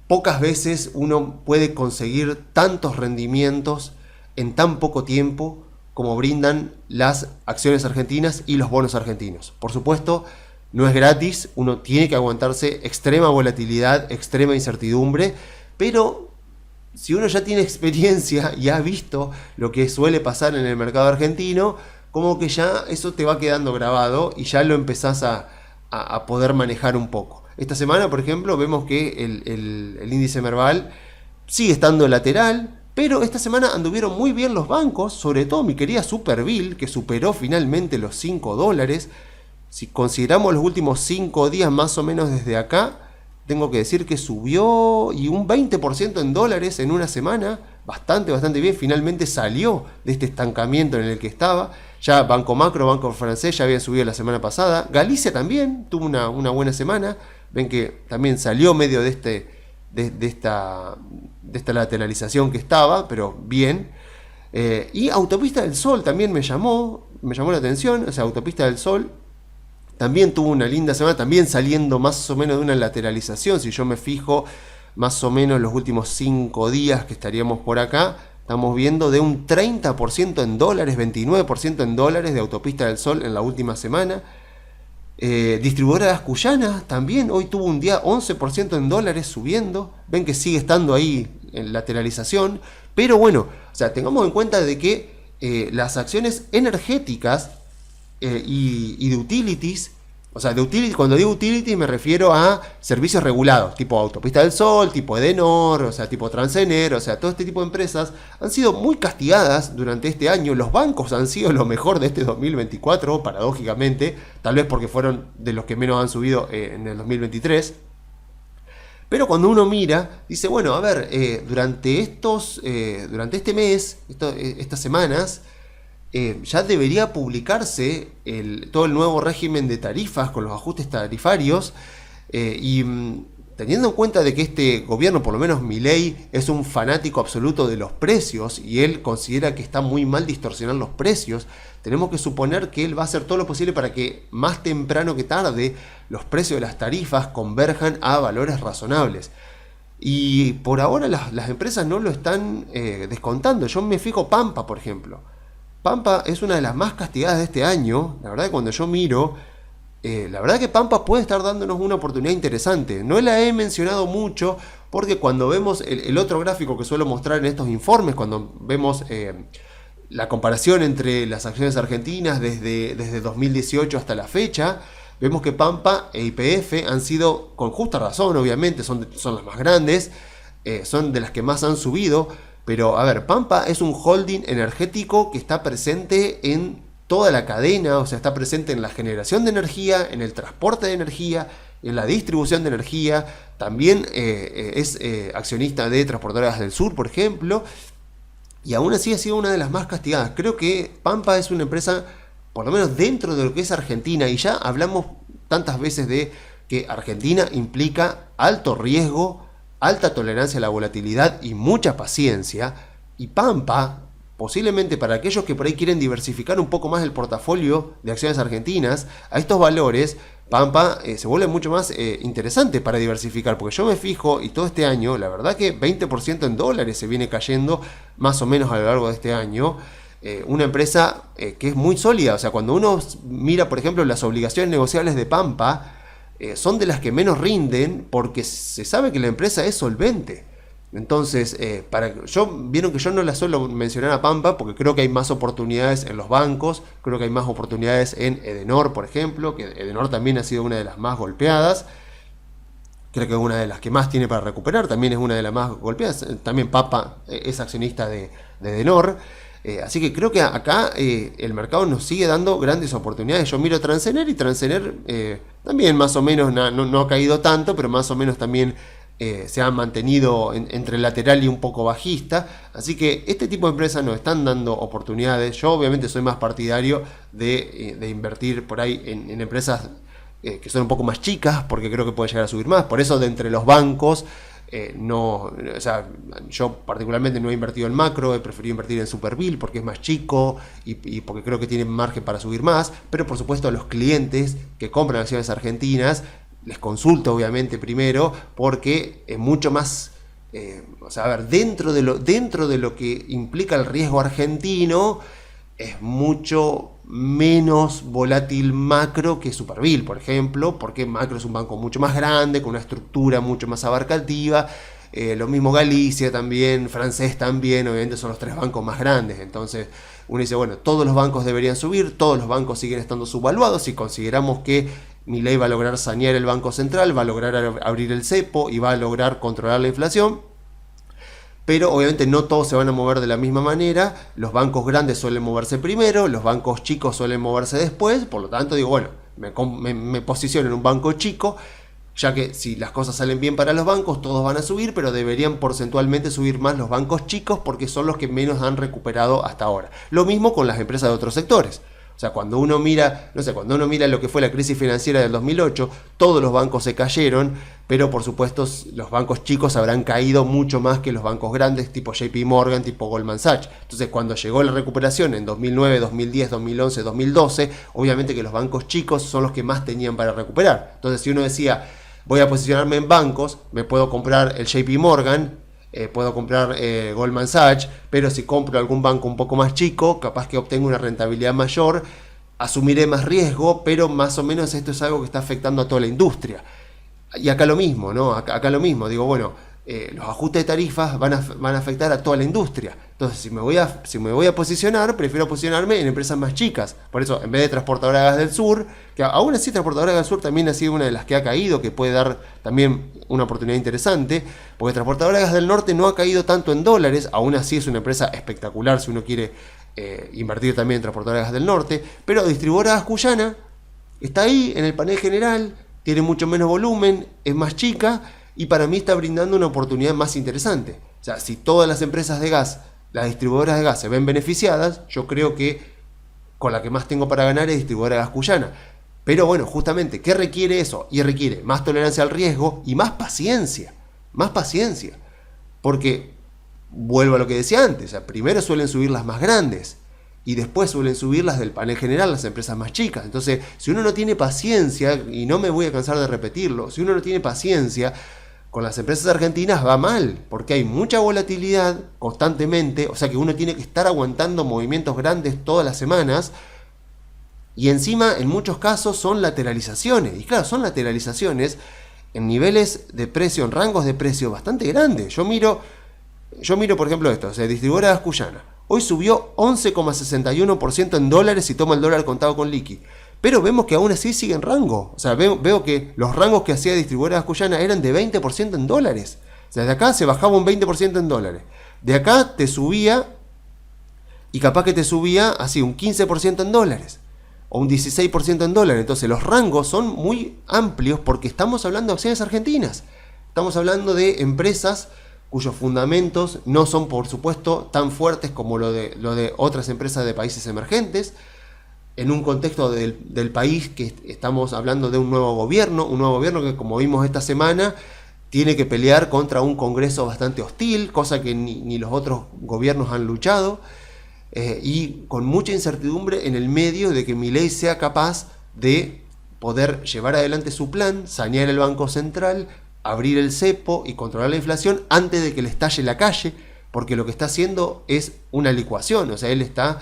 A: pocas veces uno puede conseguir tantos rendimientos en tan poco tiempo como brindan las acciones argentinas y los bonos argentinos. Por supuesto, no es gratis, uno tiene que aguantarse extrema volatilidad, extrema incertidumbre, pero si uno ya tiene experiencia y ha visto lo que suele pasar en el mercado argentino, como que ya eso te va quedando grabado y ya lo empezás a poder manejar un poco. Esta semana, por ejemplo, vemos que el índice Merval sigue estando lateral, Pero esta semana anduvieron muy bien los bancos, sobre todo mi querida Superbill, que superó finalmente los $5. Si consideramos los últimos 5 días más o menos desde acá, tengo que decir que subió y un 20% en dólares en una semana, bastante bien, finalmente salió de este estancamiento en el que estaba. Ya Banco Macro, Banco Francés ya habían subido la semana pasada, Galicia también tuvo una buena semana, ven que también salió medio de esta lateralización que estaba, pero bien. Y Autopista del Sol también me llamó la atención, o sea, Autopista del Sol también tuvo una linda semana, también saliendo más o menos de una lateralización. Si yo me fijo más o menos los últimos 5 días que estaríamos por acá, estamos viendo de un 30% en dólares, 29% en dólares de Autopista del Sol en la última semana. Distribuidora de las Cuyanas también hoy tuvo un día 11% en dólares subiendo. Ven que sigue estando ahí en lateralización. Pero bueno, o sea, tengamos en cuenta de que las acciones energéticas y de utilities, o sea, de utilities, cuando digo utilities me refiero a servicios regulados, tipo Autopista del Sol, tipo Edenor, o sea, tipo Transener, o sea, todo este tipo de empresas han sido muy castigadas durante este año. Los bancos han sido lo mejor de este 2024, paradójicamente, tal vez porque fueron de los que menos han subido en el 2023. Pero cuando uno mira, dice, bueno, a ver, durante este mes, estas semanas, ya debería publicarse todo el nuevo régimen de tarifas con los ajustes tarifarios, teniendo en cuenta de que este gobierno, por lo menos Milei, es un fanático absoluto de los precios y él considera que está muy mal distorsionar los precios, tenemos que suponer que él va a hacer todo lo posible para que más temprano que tarde los precios de las tarifas converjan a valores razonables. Y por ahora las empresas no lo están descontando. Yo me fijo Pampa, por ejemplo. Pampa es una de las más castigadas de este año. La verdad que cuando yo miro, la verdad que Pampa puede estar dándonos una oportunidad interesante. No la he mencionado mucho porque cuando vemos el otro gráfico que suelo mostrar en estos informes, cuando vemos la comparación entre las acciones argentinas desde 2018 hasta la fecha, vemos que Pampa e YPF han sido, con justa razón obviamente, son las más grandes, son de las que más han subido. Pero, a ver, Pampa es un holding energético que está presente en toda la cadena, o sea, está presente en la generación de energía, en el transporte de energía, en la distribución de energía. También es accionista de Transportadoras del Sur, por ejemplo, y aún así ha sido una de las más castigadas. Creo que Pampa es una empresa, por lo menos dentro de lo que es Argentina, y ya hablamos tantas veces de que Argentina implica alto riesgo, alta tolerancia a la volatilidad y mucha paciencia, y Pampa, posiblemente para aquellos que por ahí quieren diversificar un poco más el portafolio de acciones argentinas, a estos valores, Pampa se vuelve mucho más interesante para diversificar, porque yo me fijo, y todo este año, la verdad que 20% en dólares se viene cayendo más o menos a lo largo de este año. Una empresa que es muy sólida, o sea, cuando uno mira, por ejemplo, las obligaciones negociables de Pampa, son de las que menos rinden porque se sabe que la empresa es solvente. Entonces, vieron que yo no la suelo mencionar a Pampa porque creo que hay más oportunidades en los bancos, creo que hay más oportunidades en Edenor, por ejemplo, que Edenor también ha sido una de las más golpeadas. Creo que es una de las que más tiene para recuperar, también es una de las más golpeadas. También Papa es accionista de Edenor. Así que creo que acá el mercado nos sigue dando grandes oportunidades. Yo miro Transener y Transener también más o menos no ha caído tanto, pero más o menos también se ha mantenido entre lateral y un poco bajista. Así que este tipo de empresas nos están dando oportunidades. Yo obviamente soy más partidario de invertir por ahí en empresas que son un poco más chicas, porque creo que puede llegar a subir más. Por eso de entre los bancos, o sea, yo particularmente no he invertido en Macro, he preferido invertir en Superbill porque es más chico y porque creo que tiene margen para subir más. Pero por supuesto a los clientes que compran acciones argentinas les consulto obviamente primero, porque es mucho más, o sea, a ver, dentro de lo que implica el riesgo argentino, es mucho menos volátil Macro que Superbill, por ejemplo, porque Macro es un banco mucho más grande, con una estructura mucho más abarcativa. Lo mismo Galicia también, Francés también, obviamente son los 3 bancos más grandes. Entonces uno dice, bueno, todos los bancos deberían subir, todos los bancos siguen estando subvaluados. Si consideramos que Milei va a lograr sanear el Banco Central, va a lograr abrir el cepo y va a lograr controlar la inflación, pero obviamente no todos se van a mover de la misma manera. Los bancos grandes suelen moverse primero, los bancos chicos suelen moverse después, por lo tanto digo, bueno, me posiciono en un banco chico, ya que si las cosas salen bien para los bancos, todos van a subir, pero deberían porcentualmente subir más los bancos chicos porque son los que menos han recuperado hasta ahora. Lo mismo con las empresas de otros sectores. O sea, cuando uno mira, no sé, cuando uno mira lo que fue la crisis financiera del 2008, todos los bancos se cayeron, pero por supuesto los bancos chicos habrán caído mucho más que los bancos grandes, tipo JP Morgan, tipo Goldman Sachs. Entonces, cuando llegó la recuperación en 2009, 2010, 2011, 2012, obviamente que los bancos chicos son los que más tenían para recuperar. Entonces, si uno decía, voy a posicionarme en bancos, me puedo comprar el JP Morgan, puedo comprar Goldman Sachs, pero si compro algún banco un poco más chico, capaz que obtengo una rentabilidad mayor, asumiré más riesgo, pero más o menos esto es algo que está afectando a toda la industria. Y acá lo mismo, ¿no? Acá lo mismo, digo, bueno, los ajustes de tarifas van a afectar a toda la industria. Entonces, si me voy a posicionar, prefiero posicionarme en empresas más chicas. Por eso, en vez de Transportadora de Gas del Sur, que aún así Transportadora de Gas del Sur también ha sido una de las que ha caído, que puede dar también una oportunidad interesante, porque Transportadora de Gas del Norte no ha caído tanto en dólares, aún así es una empresa espectacular si uno quiere invertir también en Transportadora de Gas del Norte, pero Distribuidora de Gas Cuyana está ahí en el panel general, tiene mucho menos volumen, es más chica, y para mí está brindando una oportunidad más interesante. O sea, si todas las empresas de gas, las distribuidoras de gas se ven beneficiadas, yo creo que con la que más tengo para ganar es Distribuidora de Gas Cuyana. Pero bueno, justamente, ¿qué requiere eso? Y requiere más tolerancia al riesgo y más paciencia. Más paciencia. Porque, vuelvo a lo que decía antes, o sea, primero suelen subir las más grandes y después suelen subir las del panel general, las empresas más chicas. Entonces, si uno no tiene paciencia, y no me voy a cansar de repetirlo, si uno no tiene paciencia, con las empresas argentinas va mal, porque hay mucha volatilidad constantemente, o sea que uno tiene que estar aguantando movimientos grandes todas las semanas, y encima en muchos casos son lateralizaciones, y claro, son lateralizaciones en niveles de precio, en rangos de precio bastante grandes. Yo miro por ejemplo esto, o sea, Distribuidora de Gas Cuyana, hoy subió 11,61% en dólares si toma el dólar contado con liqui. Pero vemos que aún así sigue en rango. O sea, veo que los rangos que hacía Distribuidora de Gas Cuyana eran de 20% en dólares. O sea, de acá se bajaba un 20% en dólares. De acá te subía, y capaz que te subía así un 15% en dólares. O un 16% en dólares. Entonces los rangos son muy amplios porque estamos hablando de acciones argentinas. Estamos hablando de empresas cuyos fundamentos no son, por supuesto, tan fuertes como lo de otras empresas de países emergentes. En un contexto del país que estamos hablando de un nuevo gobierno que, como vimos esta semana, tiene que pelear contra un Congreso bastante hostil, cosa que ni los otros gobiernos han luchado, y con mucha incertidumbre en el medio de que Milei sea capaz de poder llevar adelante su plan, sanear el Banco Central, abrir el cepo y controlar la inflación antes de que le estalle la calle, porque lo que está haciendo es una licuación, o sea, él está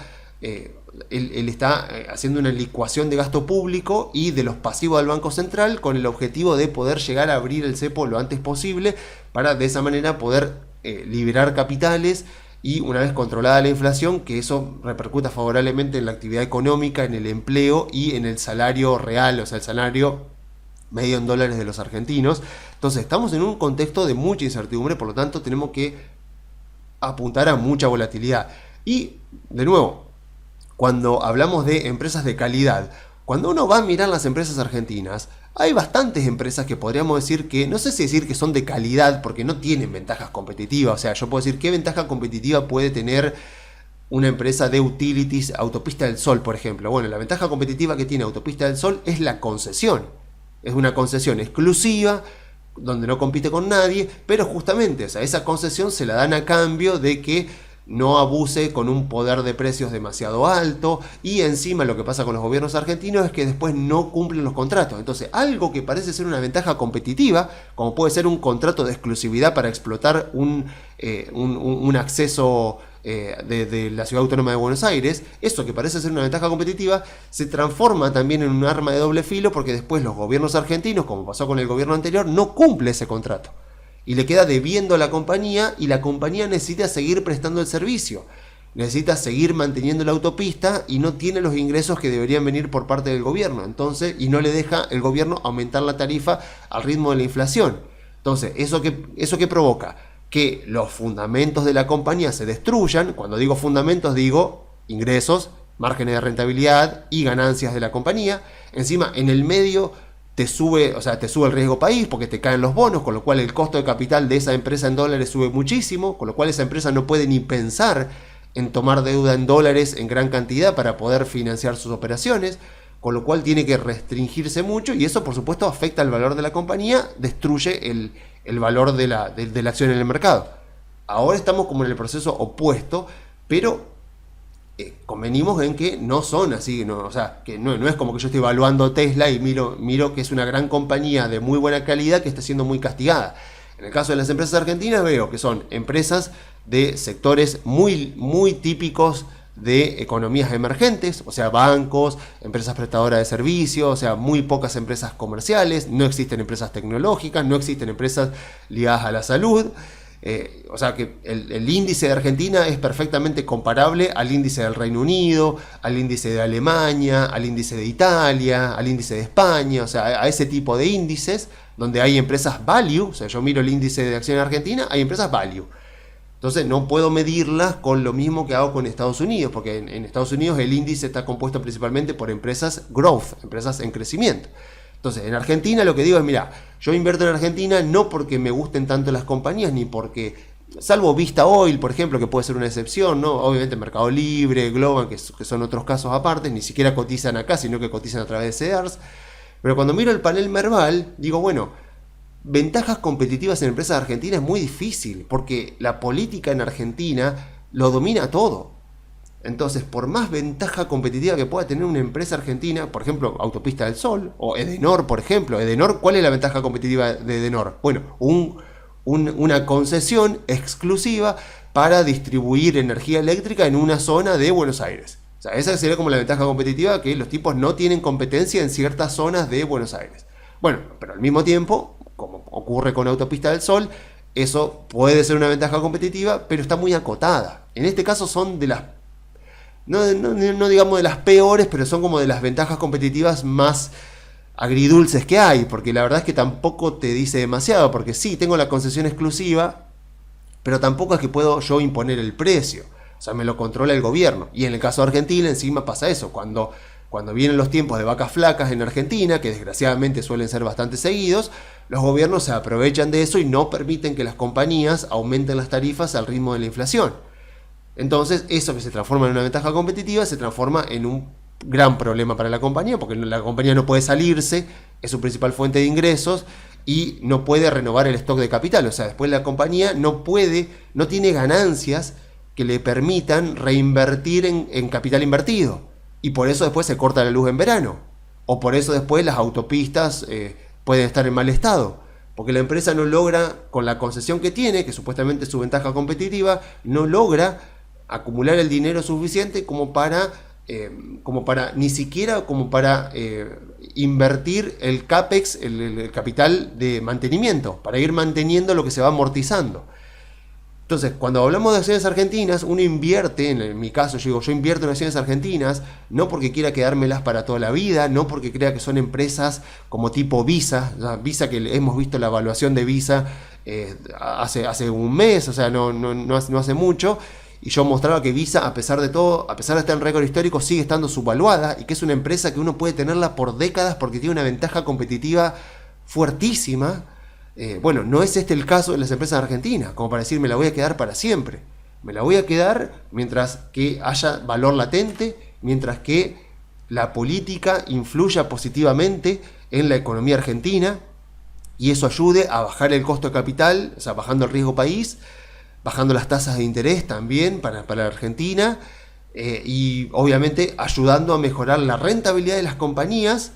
A: haciendo una licuación de gasto público y de los pasivos del Banco Central con el objetivo de poder llegar a abrir el cepo lo antes posible para de esa manera poder liberar capitales y una vez controlada la inflación, que eso repercuta favorablemente en la actividad económica, en el empleo y en el salario real, o sea, el salario medio en dólares de los argentinos. Entonces estamos en un contexto de mucha incertidumbre, por lo tanto tenemos que apuntar a mucha volatilidad. Y, de nuevo, cuando hablamos de empresas de calidad, cuando uno va a mirar las empresas argentinas, hay bastantes empresas que podríamos decir que, no sé si decir que son de calidad, porque no tienen ventajas competitivas. O sea, yo puedo decir qué ventaja competitiva puede tener una empresa de utilities, Autopista del Sol, por ejemplo. Bueno, la ventaja competitiva que tiene Autopista del Sol es la concesión. Es una concesión exclusiva, donde no compite con nadie, pero justamente, o sea, esa concesión se la dan a cambio de que no abuse con un poder de precios demasiado alto, y encima lo que pasa con los gobiernos argentinos es que después no cumplen los contratos. Entonces, algo que parece ser una ventaja competitiva, como puede ser un contrato de exclusividad para explotar un acceso de la Ciudad Autónoma de Buenos Aires, eso que parece ser una ventaja competitiva se transforma también en un arma de doble filo, porque después los gobiernos argentinos, como pasó con el gobierno anterior, no cumple ese contrato y le queda debiendo a la compañía, y la compañía necesita seguir prestando el servicio, necesita seguir manteniendo la autopista y no tiene los ingresos que deberían venir por parte del gobierno, entonces, y no le deja el gobierno aumentar la tarifa al ritmo de la inflación. Entonces, ¿eso qué provoca? que los fundamentos de la compañía se destruyan. Cuando digo fundamentos, digo ingresos, márgenes de rentabilidad y ganancias de la compañía. Encima, en el medio te sube el riesgo país porque te caen los bonos, con lo cual el costo de capital de esa empresa en dólares sube muchísimo, con lo cual esa empresa no puede ni pensar en tomar deuda en dólares en gran cantidad para poder financiar sus operaciones, con lo cual tiene que restringirse mucho, y eso por supuesto afecta al valor de la compañía, destruye el valor de la acción en el mercado. Ahora estamos como en el proceso opuesto, pero convenimos en que no son así, ¿no? O sea, que no es como que yo estoy evaluando Tesla y miro que es una gran compañía de muy buena calidad que está siendo muy castigada. En el caso de las empresas argentinas veo que son empresas de sectores muy, muy típicos de economías emergentes, o sea, bancos, empresas prestadoras de servicios, o sea, muy pocas empresas comerciales, no existen empresas tecnológicas, no existen empresas ligadas a la salud. O sea que el índice de Argentina es perfectamente comparable al índice del Reino Unido, al índice de Alemania, al índice de Italia, al índice de España, o sea, a ese tipo de índices donde hay empresas value. O sea, yo miro el índice de acción argentina, hay empresas value. Entonces no puedo medirlas con lo mismo que hago con Estados Unidos, porque en Estados Unidos el índice está compuesto principalmente por empresas growth, empresas en crecimiento. Entonces, en Argentina lo que digo es, mira, yo invierto en Argentina no porque me gusten tanto las compañías, ni porque, salvo Vista Oil, por ejemplo, que puede ser una excepción, ¿no? Obviamente Mercado Libre, Globan, que son otros casos aparte, ni siquiera cotizan acá, sino que cotizan a través de Sears. Pero cuando miro el panel Merval, digo, bueno, ventajas competitivas en empresas argentinas es muy difícil, porque la política en Argentina lo domina todo. Entonces, por más ventaja competitiva que pueda tener una empresa argentina, por ejemplo, Autopista del Sol, o Edenor, por ejemplo. Edenor, ¿cuál es la ventaja competitiva de Edenor? Bueno, una concesión exclusiva para distribuir energía eléctrica en una zona de Buenos Aires. O sea, esa sería como la ventaja competitiva, que los tipos no tienen competencia en ciertas zonas de Buenos Aires. Bueno, pero al mismo tiempo, como ocurre con Autopista del Sol, eso puede ser una ventaja competitiva, pero está muy acotada. En este caso son de las, no digamos de las peores, pero son como de las ventajas competitivas más agridulces que hay, porque la verdad es que tampoco te dice demasiado, porque sí, tengo la concesión exclusiva, pero tampoco es que puedo yo imponer el precio. O sea, me lo controla el gobierno. Y en el caso de Argentina encima pasa eso, cuando vienen los tiempos de vacas flacas en Argentina, que desgraciadamente suelen ser bastante seguidos, los gobiernos se aprovechan de eso y no permiten que las compañías aumenten las tarifas al ritmo de la inflación. Entonces, eso que se transforma en una ventaja competitiva se transforma en un gran problema para la compañía, porque la compañía no puede salirse, es su principal fuente de ingresos, y no puede renovar el stock de capital. O sea, después la compañía no tiene ganancias que le permitan reinvertir en capital invertido. Y por eso después se corta la luz en verano. O por eso después las autopistas pueden estar en mal estado. Porque la empresa no logra, con la concesión que tiene, que supuestamente es su ventaja competitiva, no logra acumular el dinero suficiente como para invertir el CAPEX, el capital de mantenimiento, para ir manteniendo lo que se va amortizando. Entonces, cuando hablamos de acciones argentinas, uno invierte, en mi caso yo invierto en acciones argentinas, no porque quiera quedármelas para toda la vida, no porque crea que son empresas como tipo Visa, Visa, que hemos visto la evaluación de Visa hace un mes, o sea, no hace mucho, y yo mostraba que Visa, a pesar de todo, a pesar de estar en récord histórico, sigue estando subvaluada, y que es una empresa que uno puede tenerla por décadas porque tiene una ventaja competitiva fuertísima. Bueno, no es este el caso de las empresas argentinas, como para decir me la voy a quedar para siempre. Me la voy a quedar mientras que haya valor latente, mientras que la política influya positivamente en la economía argentina y eso ayude a bajar el costo de capital, o sea, bajando el riesgo país, bajando las tasas de interés también para la Argentina y obviamente ayudando a mejorar la rentabilidad de las compañías,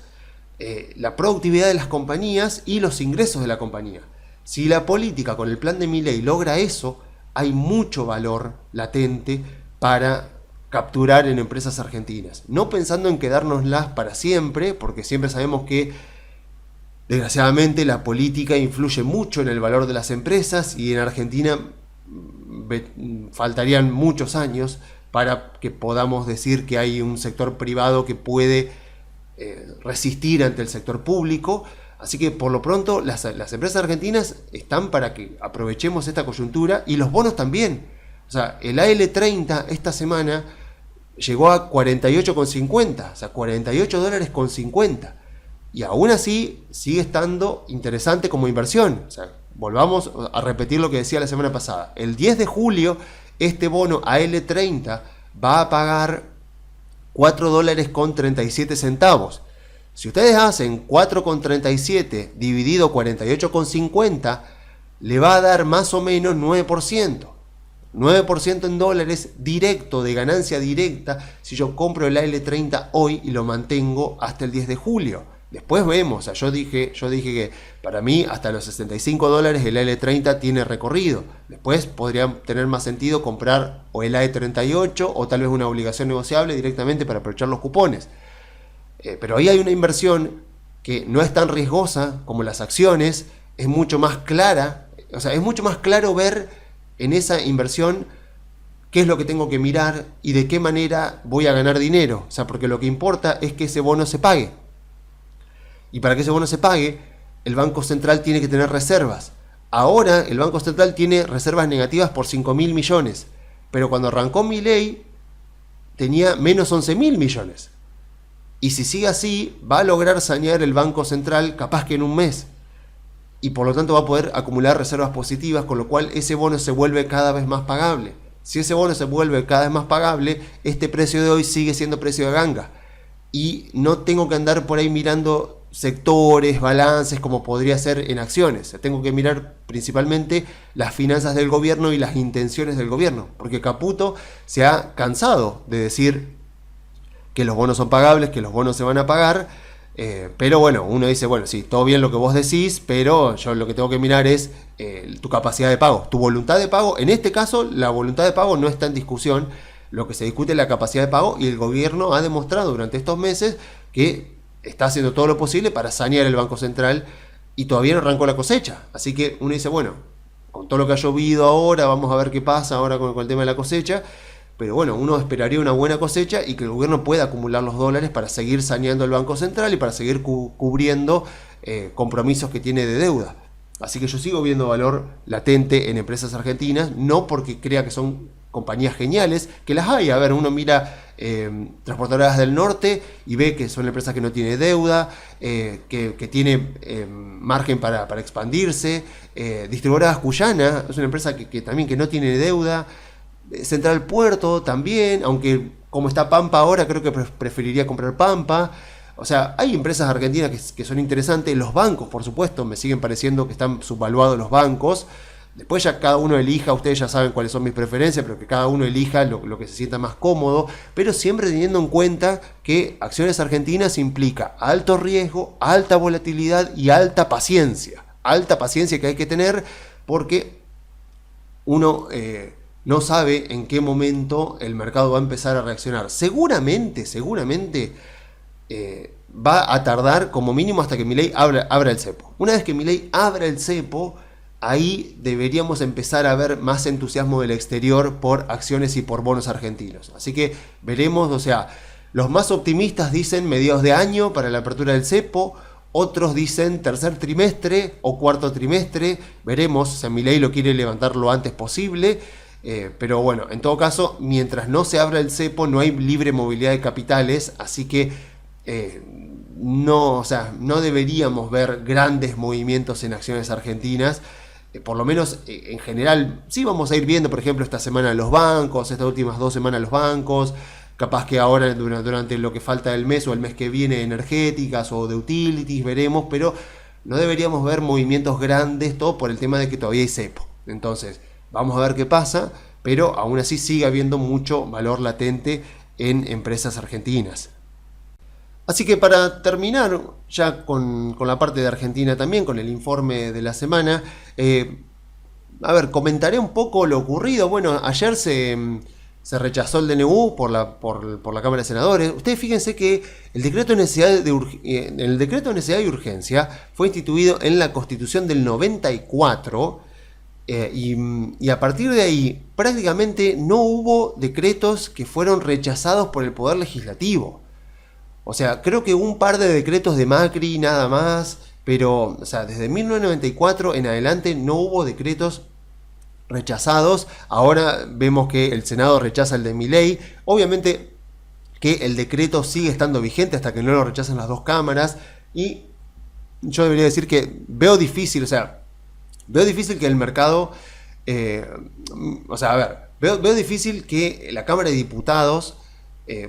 A: la productividad de las compañías y los ingresos de la compañía. Si la política con el plan de Milei logra eso, hay mucho valor latente para capturar en empresas argentinas. No pensando en quedárnoslas para siempre, porque siempre sabemos que desgraciadamente la política influye mucho en el valor de las empresas y en Argentina faltarían muchos años para que podamos decir que hay un sector privado que puede resistir ante el sector público. Así que por lo pronto las empresas argentinas están para que aprovechemos esta coyuntura y los bonos también. O sea, el AL30 esta semana llegó a 48,50, o sea, $48.50. Y aún así sigue estando interesante como inversión. O sea, volvamos a repetir lo que decía la semana pasada. El 10 de julio este bono AL30 va a pagar $4.37. Si ustedes hacen 4,37 dividido 48,50, le va a dar más o menos 9%. 9% en dólares directo, de ganancia directa, si yo compro el AL30 hoy y lo mantengo hasta el 10 de julio. Después vemos, o sea, yo dije que para mí hasta los $65 el AL30 tiene recorrido. Después podría tener más sentido comprar o el AE38 o tal vez una obligación negociable directamente para aprovechar los cupones. Pero ahí hay una inversión que no es tan riesgosa como las acciones, es mucho más clara, o sea, es mucho más claro ver en esa inversión qué es lo que tengo que mirar y de qué manera voy a ganar dinero. O sea, porque lo que importa es que ese bono se pague. Y para que ese bono se pague, el Banco Central tiene que tener reservas. Ahora el Banco Central tiene reservas negativas por 5.000 millones. Pero cuando arrancó Milei tenía menos 11.000 millones. Y si sigue así, va a lograr sanear el Banco Central capaz que en un mes. Y por lo tanto va a poder acumular reservas positivas, con lo cual ese bono se vuelve cada vez más pagable. Si ese bono se vuelve cada vez más pagable, este precio de hoy sigue siendo precio de ganga. Y no tengo que andar por ahí mirando sectores, balances, como podría ser en acciones. Tengo que mirar principalmente las finanzas del gobierno y las intenciones del gobierno, porque Caputo se ha cansado de decir que los bonos son pagables, que los bonos se van a pagar, pero bueno, uno dice, bueno, sí, todo bien lo que vos decís, pero yo lo que tengo que mirar es tu capacidad de pago, tu voluntad de pago. En este caso, la voluntad de pago no está en discusión, lo que se discute es la capacidad de pago, y el gobierno ha demostrado durante estos meses que está haciendo todo lo posible para sanear el Banco Central y todavía no arrancó la cosecha. Así que uno dice, bueno, con todo lo que ha llovido ahora, vamos a ver qué pasa ahora con el tema de la cosecha. Pero bueno, uno esperaría una buena cosecha y que el gobierno pueda acumular los dólares para seguir saneando el Banco Central y para seguir cubriendo compromisos que tiene de deuda. Así que yo sigo viendo valor latente en empresas argentinas, no porque crea que son compañías geniales, que las hay. A ver, uno mira Transportadoras del Norte y ve que son empresas que no tienen deuda, que tiene margen para expandirse. Distribuidoras Cuyana es una empresa que también que no tiene deuda. Central Puerto también, aunque como está Pampa ahora, creo que preferiría comprar Pampa. O sea, hay empresas argentinas que son interesantes. Los bancos, por supuesto, me siguen pareciendo que están subvaluados los bancos. Después ya cada uno elija, ustedes ya saben cuáles son mis preferencias, pero que cada uno elija lo que se sienta más cómodo, pero siempre teniendo en cuenta que acciones argentinas implica alto riesgo, alta volatilidad y alta paciencia. Alta paciencia que hay que tener porque uno no sabe en qué momento el mercado va a empezar a reaccionar. Seguramente va a tardar como mínimo hasta que Milei abra el cepo. Una vez que Milei abra el cepo, ahí deberíamos empezar a ver más entusiasmo del exterior por acciones y por bonos argentinos. Así que veremos, o sea, los más optimistas dicen mediados de año para la apertura del cepo, otros dicen tercer trimestre o cuarto trimestre, veremos, o sea, Milei lo quiere levantar lo antes posible. Pero bueno, en todo caso, mientras no se abra el cepo, no hay libre movilidad de capitales, así que no deberíamos ver grandes movimientos en acciones argentinas. Por lo menos en general, sí vamos a ir viendo, por ejemplo, esta semana los bancos, estas últimas 2 semanas los bancos, capaz que ahora durante lo que falta del mes o el mes que viene energéticas o de utilities, veremos, pero no deberíamos ver movimientos grandes, todo por el tema de que todavía hay cepo. Entonces, vamos a ver qué pasa, pero aún así sigue habiendo mucho valor latente en empresas argentinas. Así que para terminar ya con la parte de Argentina también, con el informe de la semana, comentaré un poco lo ocurrido. Bueno, ayer se rechazó el DNU por la Cámara de Senadores. Ustedes fíjense que el decreto de necesidad y urgencia fue instituido en la Constitución del 94. Y a partir de ahí prácticamente no hubo decretos que fueron rechazados por el Poder Legislativo. O sea, creo que un par de decretos de Macri nada más, pero o sea, desde 1994 en adelante no hubo decretos rechazados. Ahora vemos que el Senado rechaza el de Milei. Obviamente que el decreto sigue estando vigente hasta que no lo rechacen las dos cámaras. Y yo debería decir que veo difícil que el mercado... veo difícil que la Cámara de Diputados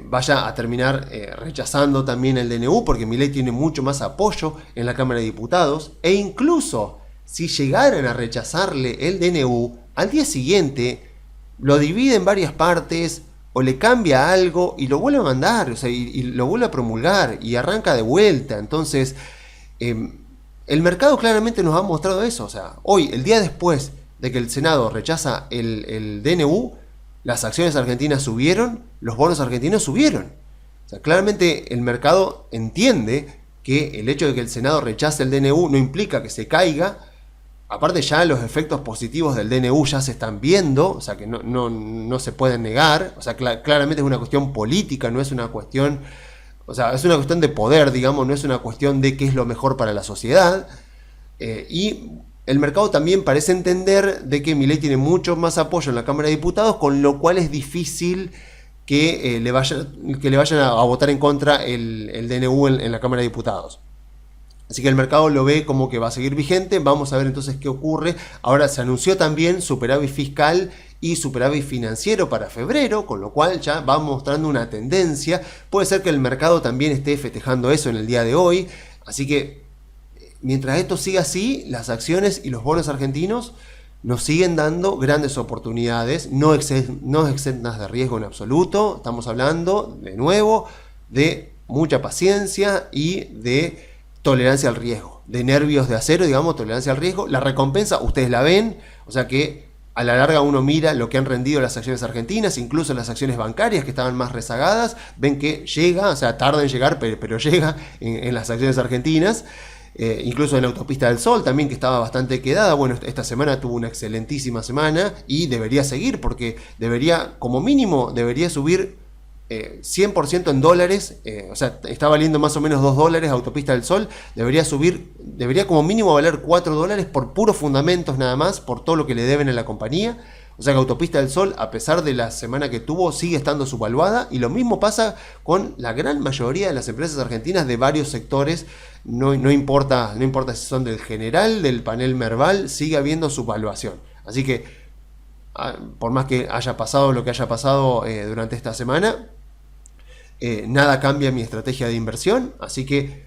A: vaya a terminar rechazando también el DNU, porque Milei tiene mucho más apoyo en la Cámara de Diputados, e incluso si llegaran a rechazarle el DNU, al día siguiente lo divide en varias partes o le cambia algo y lo vuelve a mandar, o sea, y lo vuelve a promulgar y arranca de vuelta. Entonces, el mercado claramente nos ha mostrado eso. O sea, hoy, el día después de que el Senado rechaza el DNU, las acciones argentinas subieron, los bonos argentinos subieron. O sea, claramente el mercado entiende que el hecho de que el Senado rechace el DNU no implica que se caiga. Aparte ya los efectos positivos del DNU ya se están viendo, o sea que no se pueden negar. O sea, claramente es una cuestión política, no es una cuestión... O sea, es una cuestión de poder, digamos, no es una cuestión de qué es lo mejor para la sociedad. Y el mercado también parece entender de que Milei tiene mucho más apoyo en la Cámara de Diputados, con lo cual es difícil que le vayan a votar en contra el DNU en la Cámara de Diputados. Así que el mercado lo ve como que va a seguir vigente. Vamos a ver entonces qué ocurre. Ahora se anunció también superávit fiscal y superávit financiero para febrero, con lo cual ya va mostrando una tendencia. Puede ser que el mercado también esté festejando eso en el día de hoy. Así que mientras esto siga así, las acciones y los bonos argentinos nos siguen dando grandes oportunidades, no exentas de riesgo en absoluto. Estamos hablando, de nuevo, de mucha paciencia y de tolerancia al riesgo, de nervios de acero, digamos, tolerancia al riesgo. La recompensa, ustedes la ven, o sea que a la larga uno mira lo que han rendido las acciones argentinas, incluso las acciones bancarias que estaban más rezagadas, ven que llega, o sea, tarda en llegar, pero llega en las acciones argentinas. Incluso en la Autopista del Sol también, que estaba bastante quedada. Bueno, esta semana tuvo una excelentísima semana y debería seguir, porque como mínimo, debería subir 100% en dólares. O sea, está valiendo más o menos $2 Autopista del Sol. Debería como mínimo valer $4 por puros fundamentos nada más, por todo lo que le deben a la compañía. O sea que Autopista del Sol, a pesar de la semana que tuvo, sigue estando subvaluada. Y lo mismo pasa con la gran mayoría de las empresas argentinas de varios sectores. No importa si son del general, del panel Merval, sigue habiendo subvaluación. Así que, por más que haya pasado lo que haya pasado durante esta semana, nada cambia mi estrategia de inversión. Así que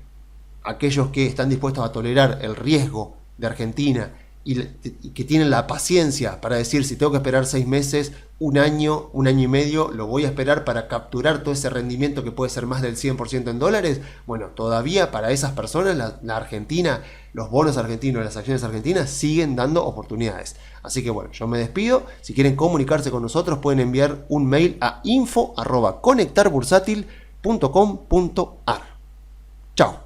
A: aquellos que están dispuestos a tolerar el riesgo de Argentina y que tienen la paciencia para decir, si tengo que esperar 6 meses, un año y medio, lo voy a esperar para capturar todo ese rendimiento que puede ser más del 100% en dólares, bueno, todavía para esas personas la Argentina, los bonos argentinos, las acciones argentinas siguen dando oportunidades. Así que bueno, yo me despido. Si quieren comunicarse con nosotros, pueden enviar un mail a info@conectarbursátil.com.ar. Chao.